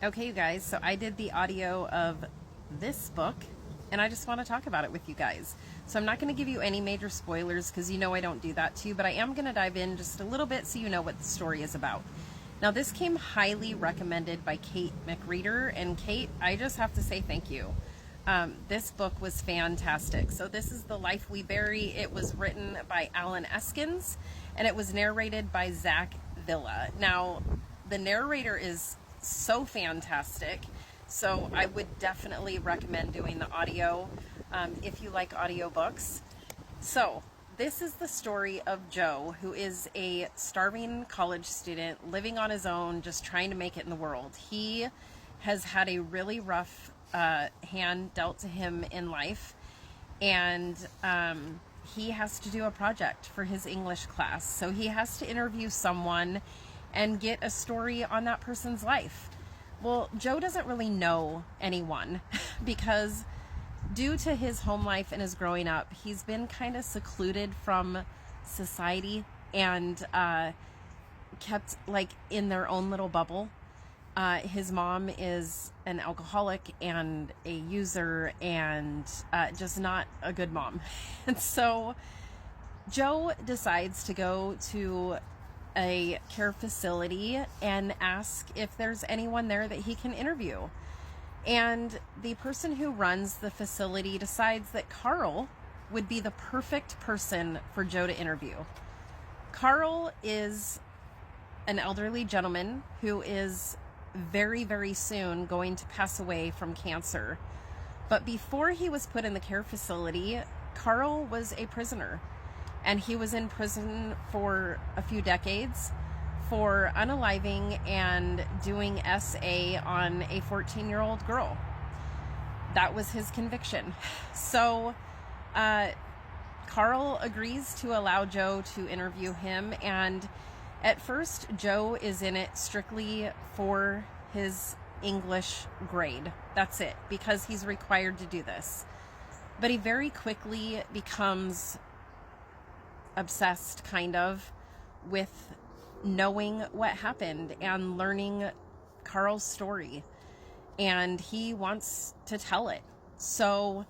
Okay, you guys, so I did the audio of this book and I just want to talk about it with you guys. So I'm not going to give you any major spoilers because you know I don't do that too, but I am going to dive in just a little bit so you know what the story is about. Now, this came highly recommended by Kate McReader, and Kate, I just have to say thank you. This book was fantastic. So this is The Life We Bury. It was written by Alan Eskins and it was narrated by Zach Villa. Now, the narrator is so fantastic, so I would definitely recommend doing the audio if you like audiobooks. So this is the story of Joe, who is a starving college student living on his own, just trying to make it in the world. He has had a really rough hand dealt to him in life, and he has to do a project for his English class. So he has to interview someone and get a story on that person's life. Well, Joe doesn't really know anyone because due to his home life and his growing up, he's been kind of secluded from society and kept like in their own little bubble. His mom is an alcoholic and a user and just not a good mom. And so Joe decides to go to a care facility and ask if there's anyone there that he can interview. And the person who runs the facility decides that Carl would be the perfect person for Joe to interview. Carl is an elderly gentleman who is very, very soon going to pass away from cancer. But before he was put in the care facility, Carl was a prisoner. And he was in prison for a few decades for unaliving and doing SA on a 14-year-old girl. That was his conviction. So Carl agrees to allow Joe to interview him. And at first, Joe is in it strictly for his English grade. That's it, because he's required to do this. But he very quickly becomes obsessed kind of with knowing what happened and learning Carl's story, and he wants to tell it. So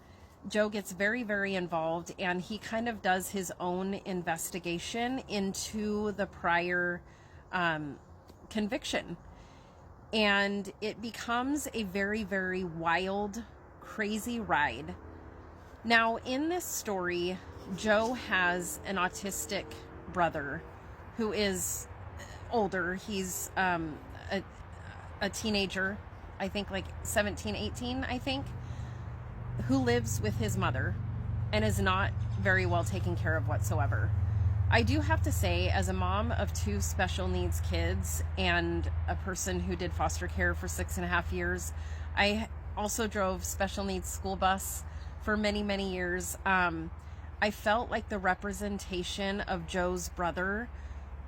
Joe gets very, very involved, and he kind of does his own investigation into the prior conviction, and it becomes a very, very wild, crazy ride. Now, in this story, Joe has an autistic brother who is older. He's a teenager, I think like 17, 18, I think, who lives with his mother and is not very well taken care of whatsoever. I do have to say, as a mom of two special needs kids and a person who did foster care for 6.5 years, I also drove special needs school bus for many, many years. I felt like the representation of Joe's brother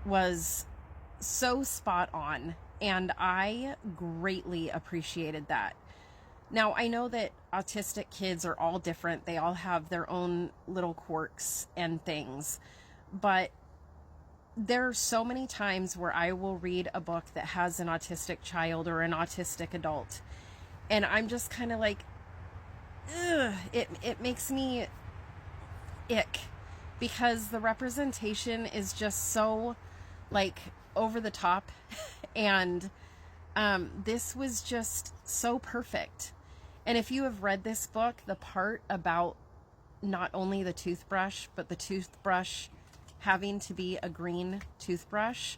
was so spot on, and I greatly appreciated that. Now, I know that autistic kids are all different. They all have their own little quirks and things, but there are so many times where I will read a book that has an autistic child or an autistic adult, and I'm just kind of like, ugh, it makes me ick, because the representation is just so like over the top and this was just so perfect. And if you have read this book, the part about not only the toothbrush but the toothbrush having to be a green toothbrush,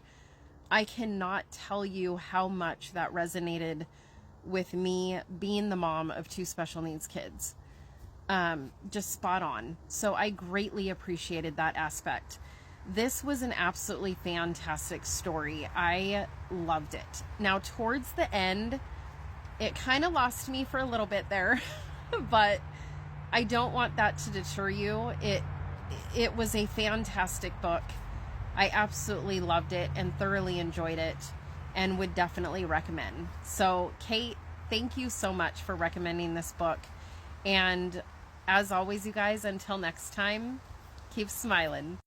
I cannot tell you how much that resonated with me being the mom of two special needs kids. Just spot on. So I greatly appreciated that aspect. This was an absolutely fantastic story. I loved it. Now, towards the end, it kind of lost me for a little bit there, but I don't want that to deter you. It was a fantastic book. I absolutely loved it and thoroughly enjoyed it and would definitely recommend. So, Kate, thank you so much for recommending this book. And as always, you guys, until next time, keep smiling.